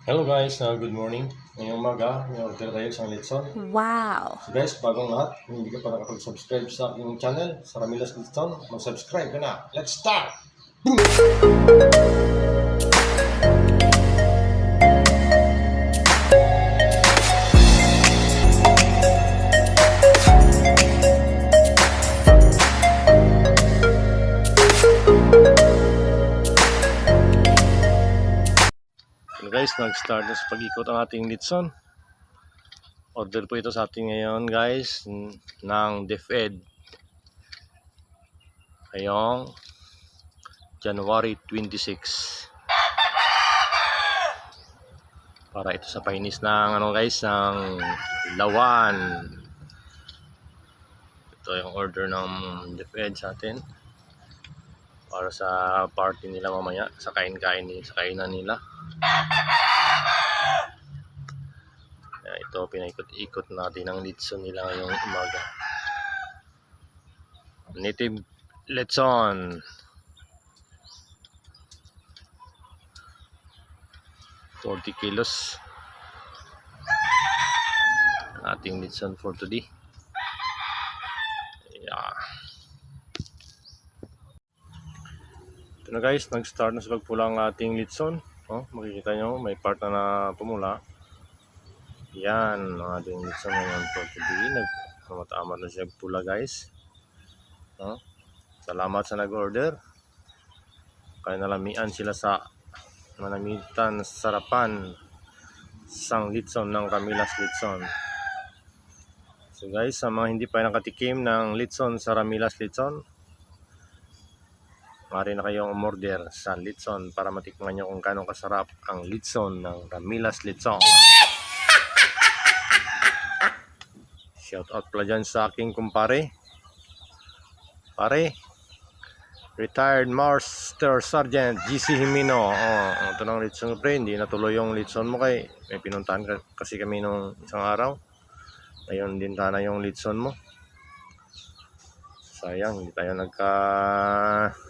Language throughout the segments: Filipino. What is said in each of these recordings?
Hello guys, good morning. Ngayong umaga, may order tayo isang litson. Wow! So guys, bagong lahat, kung hindi ka pa nakapag-subscribe sa aking channel, sa Ramilas Litson, mag-subscribe ka na. Let's start! So guys, nag-start na sa pag-ikot ang ating litson. Order po ito sa ating ngayon guys, ng DepEd. Ngayong January 26. Para ito sa painis ng ng lawan. Ito yung order ng DepEd sa atin. Para sa party nila mamaya, sa kainan nila. Ito, pinaikot-ikot natin ang litson nila ngayong umaga. Native litson. $40 kilos. Ating litson for today. Yeah. Ito na guys, nag-start na sa pagpula ang ating litson. Oh, makikita nyo, may part na pumula. Yan, ang ating litson ngayon for today. Nagmatama na siya pula guys. Oh, salamat sa nag-order. Kaya nalamian sila sa manamitan sarapan sang litson ng Ramilas Litson. So guys, sa mga hindi pa nakatikim ng litson sa Ramilas Litson, maaari na kayong umorder sa litson para matikman nyo kung gaano kasarap ang litson ng Ramilas Litson. Shout out pala dyan sa aking kumpare. Pare, retired Master Sergeant GC Himino. Ito ng litson pre, hindi natuloy yung litson mo kay may pinuntahan kasi kami nung isang araw. Ayun din sana yung litson mo. Sayang, hindi tayo nag-kill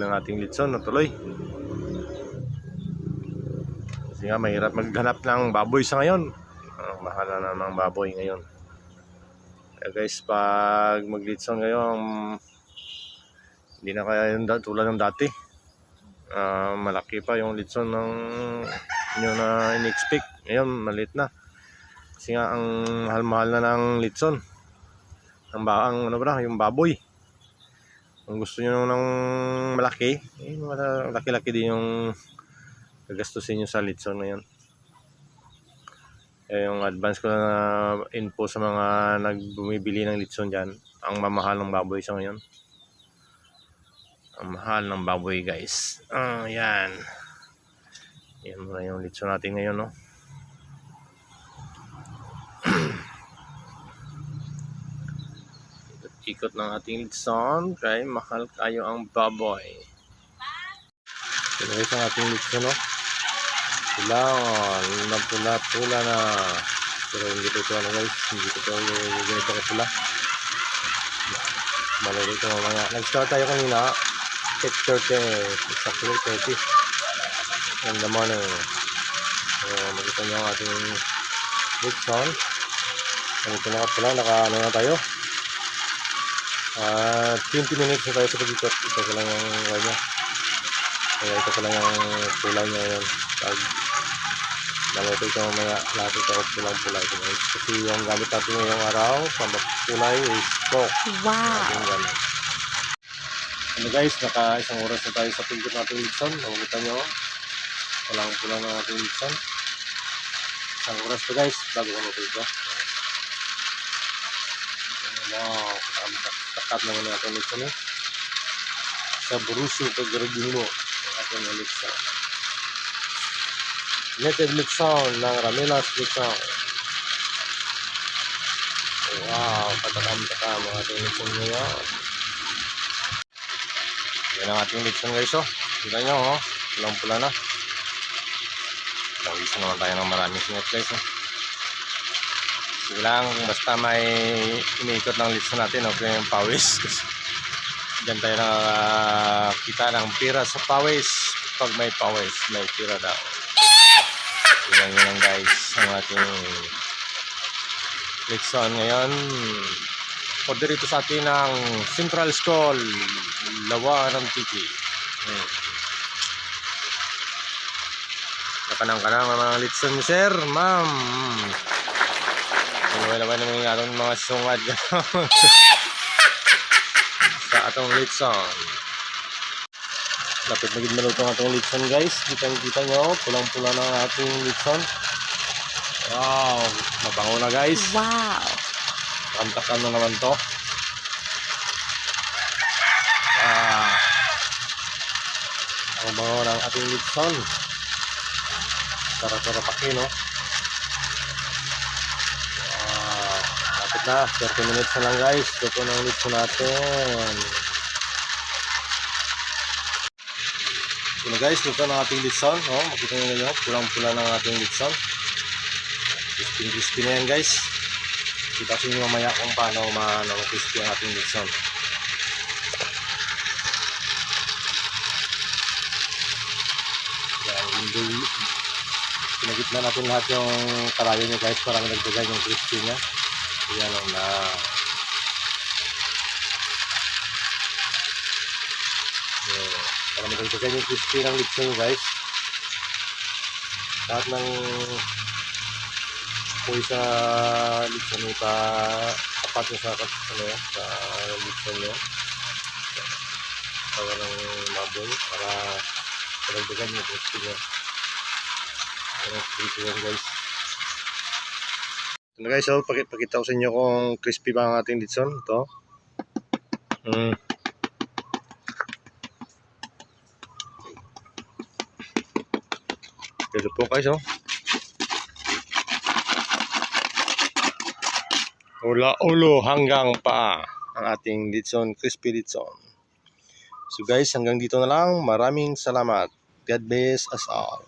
ng ating litson natuloy. Kasi nga mahirap maghanap ng baboy sa ngayon. Mahal na ng baboy ngayon. Kaya guys, pag mag-litson ngayon, hindi na kaya yung tulad ng dati. Malaki pa yung litson ng inyo na in-expect. Ngayon, maliit na. Kasi nga, ang mahal-mahal na ng litson. Yung baboy. Kung gusto nyo ng malaki, malaki-laki din yung gagastusin nyo sa litson ngayon. Yung advance ko na info sa mga nagbumibili ng litson dyan, ang mamahal ng baboy sa ngayon. Ang mahal ng baboy guys. Yan. Yan muna yung litson natin ngayon, no? Ikot ng ating litson, kaya mahal kayo ang baboy. Ito guys ang ating litson, no? Pula na. Pero hindi ito guys, hindi ito ganito kapula. Malalo ito mamaya. Nag-start tayo kanina 6:30, exactly 30 in the morning. Makita nyo ang ating litson. Ganito na kapula, naka tayo. 20 minutes na tayo sa pag-ikot. Ito ko lang yung way niya. Kaya ito ko lang yung kulay niya yun. Pag malito ito mamaya, lahat ito pulang-pula ito guys. Kasi yung gamit natin ngayong araw, kulay is coke. Wow! Ano guys, naka isang oras na tayo sa pag-ikot natin litson. Makikita nyo, pulang-pula ng ating litson. Isang oras to guys, bago ko natin ito. Wow, takat naman natin litson eh. Sa Bruso Paggaragin mo ang ating litson. Native litson ng Ramilas Litson. Wow, katakam-takam ang ating litson ngayon. Yan ang ating litson guys, oh. Kita nyo, oh. Pulang-pula na. Pawis naman tayo ng maraming singot guys, oh. Sige lang, basta may iniikot ng litson natin, okay yung pawis. Kasi Diyan tayo kita ng pira sa pawis. Pag may pawis, may pira daw. Tingnan nyo lang guys ang ating leksyon ngayon. Order ito sa atin ng Central School, Lawa ng Tiki. Nakanang-kanang mga leksyon ni sir, ma'am. Wala naman yung atong mga sungad sa atong leksyon. Lapit na gid maluto ang atong leksyon guys. Kita nyo, pulang-pula ng ating leksyon. Wow, mabango na guys. Wow. Kantakan na naman to. Ang bango ng ating leksyon. Sarap-sarap paki, no? Lapit na, 30 minutes na lang guys. Luto ng leksyon natin. Ito na guys, luto ng ating leksyon. Oh, makita nyo nyo, pulang-pula ng ating leksyon. Crispy na yan guys. Kita sa inyo mamaya kung paano crispy ang ating leksyon. Yan, pinagitna natin lahat yung karayo nyo guys para nagdagan yung crispy nya. Yan lang na. Para magdagdagan yung crispy ng leksyon nyo guys. Lahat ng apoy sa leksyon nyo tapat nyo sa leksyon nyo. Para ng maboy para magdagdagan yung crispy nyo. Crispy yan guys. Ito na guys, so, pakita ko sa inyo kung crispy ba ang ating leksyon. Ito. Ito po guys, oh. Mula ulo hanggang paa ang ating leksyon, crispy leksyon. So guys, hanggang dito na lang. Maraming salamat. God bless us all.